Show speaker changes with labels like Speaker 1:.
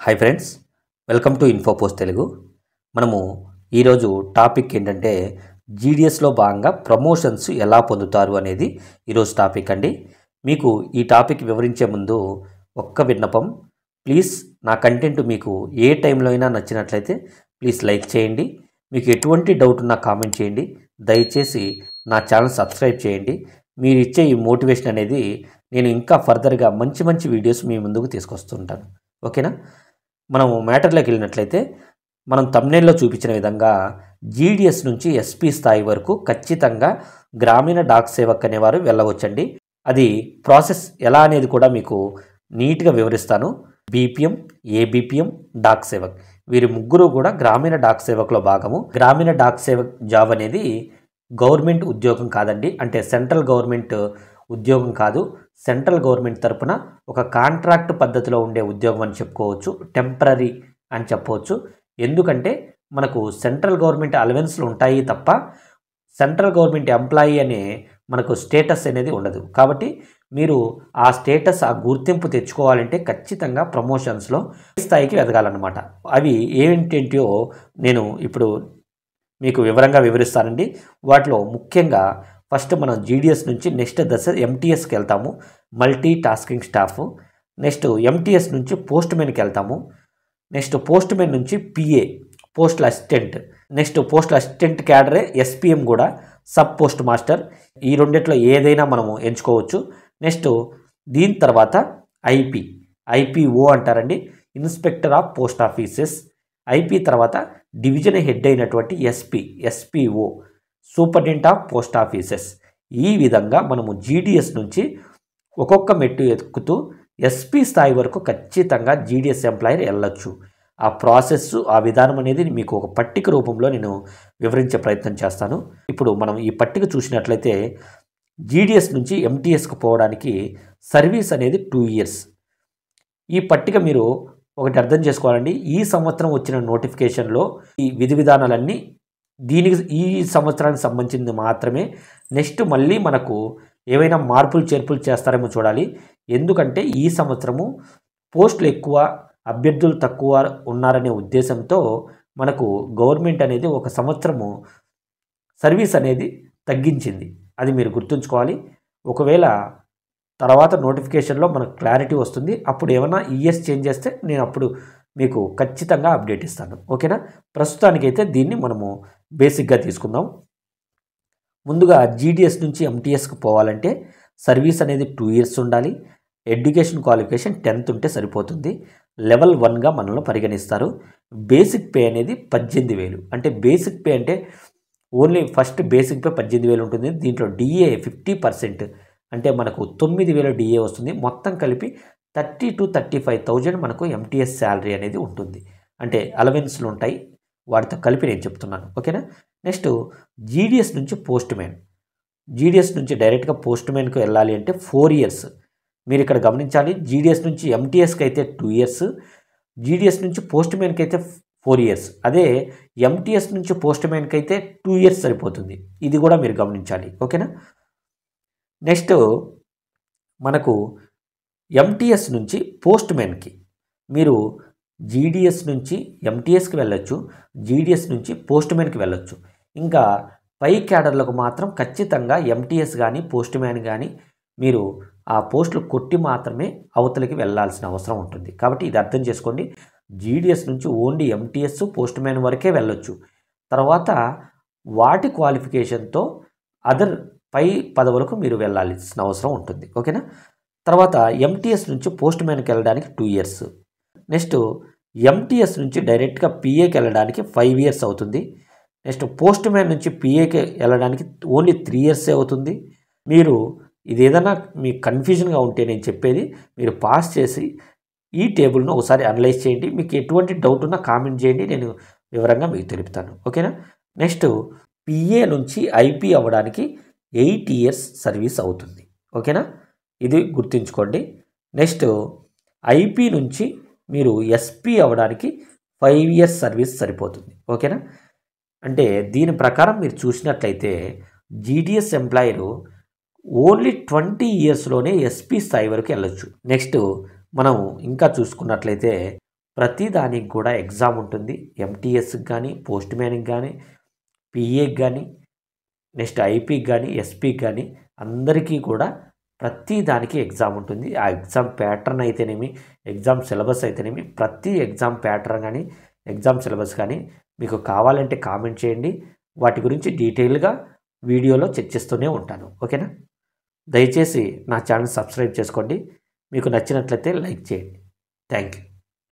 Speaker 1: Hi friends, welcome to Infopost Telugu. మనము ఈరోజు topic ఏంటంటే జీడిఎస్లో భాగంగా ప్రమోషన్స్ ఎలా పొందుతారు అనేది ఈరోజు టాపిక్ అండి. మీకు ఈ టాపిక్ వివరించే ముందు ఒక్క విన్నపం, ప్లీజ్ నా కంటెంట్ మీకు ఏ టైంలో అయినా నచ్చినట్లయితే ప్లీజ్ లైక్ చేయండి. మీకు ఎటువంటి డౌట్ ఉన్నా కామెంట్ చేయండి. దయచేసి నా ఛానల్ సబ్స్క్రైబ్ చేయండి. మీరు ఇచ్చే ఈ మోటివేషన్ అనేది నేను ఇంకా ఫర్దర్గా మంచి మంచి వీడియోస్ మీ ముందుకు తీసుకొస్తుంటాను. ఓకేనా? మనం మ్యాటర్లోకి వెళ్ళినట్లయితే మనం థంబ్నెయిల్లో చూపించిన విధంగా జీడిఎస్ నుంచి ఎస్పీ స్థాయి వరకు ఖచ్చితంగా గ్రామీణ డాక్ సేవక్ అనేవారు వెళ్ళవచ్చండి. అది ప్రాసెస్ ఎలా అనేది కూడా మీకు నీట్గా వివరిస్తాను. బీపీఎం, ఏబీపీఎం, డాక్ సేవక్ వీరి ముగ్గురు కూడా గ్రామీణ డాక్ సేవక్లో భాగము. గ్రామీణ డాక్ సేవక్ జాబ్ అనేది గవర్నమెంట్ ఉద్యోగం కాదండి, అంటే సెంట్రల్ గవర్నమెంట్ ఉద్యోగం కాదు. సెంట్రల్ గవర్నమెంట్ తరపున ఒక కాంట్రాక్ట్ పద్ధతిలో ఉండే ఉద్యోగం అని చెప్పుకోవచ్చు, టెంపరీ అని చెప్పవచ్చు. ఎందుకంటే మనకు సెంట్రల్ గవర్నమెంట్ అలవెన్స్లు ఉంటాయి తప్ప సెంట్రల్ గవర్నమెంట్ ఎంప్లాయీ అనే మనకు స్టేటస్ అనేది ఉండదు. కాబట్టి మీరు ఆ స్టేటస్, ఆ గుర్తింపు తెచ్చుకోవాలంటే ఖచ్చితంగా ప్రమోషన్స్లో స్థాయికి ఎదగాలన్నమాట. అవి ఏంటేంటో నేను ఇప్పుడు మీకు వివరంగా వివరిస్తానండి. వాటిలో ముఖ్యంగా ఫస్ట్ మనం జీడిఎస్ నుంచి నెక్స్ట్ దశ ఎంటీఎస్కి వెళ్తాము, multi tasking staff. Next MTS నుంచి పోస్ట్ మెన్కి వెళ్తాము. నెక్స్ట్ పోస్ట్ మెన్ నుంచి PA, postal assistant. Next postal assistant క్యాడరే ఎస్పీఎం కూడా, సబ్ పోస్ట్ మాస్టర్. ఈ రెండిట్లో ఏదైనా మనము ఎంచుకోవచ్చు. నెక్స్ట్ దీని తర్వాత ఐపీఓ అంటారండి, inspector of post offices. IP తర్వాత డివిజన్ హెడ్ అయినటువంటి SPO, superintendent of post offices. ఈ విధంగా మనము జీడిఎస్ నుంచి ఒక్కొక్క మెట్టు ఎక్కుతూ ఎస్పీ స్థాయి వరకు ఖచ్చితంగా జీడిఎస్ ఎంప్లాయర్ వెళ్ళొచ్చు. ఆ ప్రాసెస్, ఆ విధానం అనేది మీకు ఒక పట్టిక రూపంలో నేను వివరించే ప్రయత్నం చేస్తాను. ఇప్పుడు మనం ఈ పట్టిక చూసినట్లయితే జీడిఎస్ నుంచి ఎంటీఎస్కి పోవడానికి సర్వీస్ అనేది 2 years. ఈ పట్టిక మీరు ఒకటి అర్థం చేసుకోవాలండి. ఈ సంవత్సరం వచ్చిన నోటిఫికేషన్లో ఈ విధి విధానాలన్నీ దీనికి ఈ సంవత్సరానికి సంబంధించింది మాత్రమే. నెక్స్ట్ మళ్ళీ మనకు ఏవైనా మార్పులు చేర్పులు చేస్తారేమో చూడాలి. ఎందుకంటే ఈ సంవత్సరము పోస్టులు ఎక్కువ, అభ్యర్థులు తక్కువ ఉన్నారనే ఉద్దేశంతో మనకు గవర్నమెంట్ అనేది ఒక సంవత్సరము సర్వీస్ అనేది తగ్గించింది. అది మీరు గుర్తుంచుకోవాలి. ఒకవేళ తర్వాత నోటిఫికేషన్లో మనకు క్లారిటీ వస్తుంది. అప్పుడు ఏమైనా ఇయర్స్ చేంజ్ చేస్తే నేను అప్పుడు మీకు ఖచ్చితంగా అప్డేట్ ఇస్తాను. ఓకేనా? ప్రస్తుతానికైతే దీన్ని మనము బేసిక్గా తీసుకుందాం. ముందుగా జీడిఎస్ నుంచి ఎంటీఎస్కి పోవాలంటే సర్వీస్ అనేది 2 years ఉండాలి. ఎడ్యుకేషన్ క్వాలిఫికేషన్ 10th ఉంటే సరిపోతుంది. లెవెల్ 1గా మనల్ని పరిగణిస్తారు. బేసిక్ పే అనేది 18,000. అంటే బేసిక్ పే అంటే ఓన్లీ ఫస్ట్ బేసిక్ పే 18,000 ఉంటుంది. దీంట్లో డిఏ 50%, అంటే మనకు 9,000 డిఏ వస్తుంది. మొత్తం కలిపి 30,000 to 35,000 మనకు ఎంటీఎస్ శాలరీ అనేది ఉంటుంది. అంటే అలవెన్స్లు ఉంటాయి, వాటితో కలిపి నేను చెప్తున్నాను. ఓకేనా? నెక్స్ట్ జీడిఎస్ నుంచి పోస్ట్ మ్యాన్. జీడిఎస్ నుంచి డైరెక్ట్గా పోస్ట్ మ్యాన్కి వెళ్ళాలి అంటే 4 years. మీరు ఇక్కడ గమనించాలి, జీడిఎస్ నుంచి ఎంటీఎస్కి అయితే 2 years, జీడిఎస్ నుంచి పోస్ట్ మ్యాన్కి అయితే 4 years. అదే ఎంటీఎస్ నుంచి పోస్ట్ మ్యాన్కి అయితే 2 years సరిపోతుంది. ఇది కూడా మీరు గమనించాలి. ఓకేనా? నెక్స్ట్ మనకు ఎంటీఎస్ నుంచి పోస్ట్ మ్యాన్కి మీరు జీడిఎస్ నుంచి ఎంటీఎస్కి వెళ్ళొచ్చు, జీడిఎస్ నుంచి పోస్ట్ మ్యాన్కి వెళ్ళొచ్చు. ఇంకా పై క్యాడర్లకు మాత్రం ఖచ్చితంగా ఎంటీఎస్ కానీ పోస్ట్ మ్యాన్ కానీ మీరు ఆ పోస్టులు కొట్టి మాత్రమే అవతలికి వెళ్ళాల్సిన అవసరం ఉంటుంది. కాబట్టి ఇది అర్థం చేసుకోండి. జీడిఎస్ నుంచి ఓన్లీ ఎంటీఎస్, పోస్ట్ మ్యాన్ వరకే వెళ్ళొచ్చు. తర్వాత వాటి క్వాలిఫికేషన్తో అదర్ పై పదవులకు మీరు వెళ్ళాల్సిన అవసరం ఉంటుంది. ఓకేనా? తర్వాత ఎంటీఎస్ నుంచి పోస్ట్ మ్యాన్కి వెళ్ళడానికి 2 years. నెక్స్ట్ ఎంటీఎస్ నుంచి డైరెక్ట్గా పిఏకి వెళ్ళడానికి 5 years అవుతుంది. నెక్స్ట్ పోస్ట్ మ్యాన్ నుంచి పిఏకి వెళ్ళడానికి ఓన్లీ 3 years అవుతుంది. మీరు ఇది ఏదైనా మీకు కన్ఫ్యూజన్గా ఉంటే నేను చెప్పేది మీరు పాస్ చేసి ఈ టేబుల్ను ఒకసారి అనలైజ్ చేయండి. మీకు ఎటువంటి డౌట్ ఉన్నా కామెంట్ చేయండి, నేను వివరంగా మీకు తెలుపుతాను. ఓకేనా? నెక్స్ట్ పిఏ నుంచి ఐపీ అవ్వడానికి 8 years సర్వీస్ అవుతుంది. ఓకేనా? ఇది గుర్తుంచుకోండి. నెక్స్ట్ ఐపీ నుంచి మీరు ఎస్పీ అవ్వడానికి 5 years సర్వీస్ సరిపోతుంది. ఓకేనా? అంటే దీని ప్రకారం మీరు చూసినట్లయితే జీడిఎస్ ఎంప్లాయరు ఓన్లీ 20 yearsలోనే ఎస్పీ స్థాయి వరకు వెళ్ళొచ్చు. నెక్స్ట్ మనం ఇంకా చూసుకున్నట్లయితే ప్రతి దానికి కూడా ఎగ్జామ్ ఉంటుంది. ఎంటీఎస్కి కానీ, పోస్ట్ మ్యాన్కి కానీ, పిఏకి కానీ, నెక్స్ట్ ఐపీకి కానీ, ఎస్పీకి కానీ అందరికీ కూడా ప్రతి దానికి ఎగ్జామ్ ఉంటుంది. ఆ ఎగ్జామ్ ప్యాటర్న్ అయితేనేమి, ఎగ్జామ్ సిలబస్ అయితేనేమి, ప్రతి ఎగ్జామ్ ప్యాటర్న్ కానీ, ఎగ్జామ్ సిలబస్ కానీ మీకు కావాలంటే కామెంట్ చేయండి. వాటి గురించి డీటెయిల్గా వీడియోలో చర్చిస్తూనే ఉంటాను. ఓకేనా? దయచేసి నా ఛానల్ సబ్స్క్రైబ్ చేసుకోండి. మీకు నచ్చినట్లయితే లైక్ చేయండి. Thank you.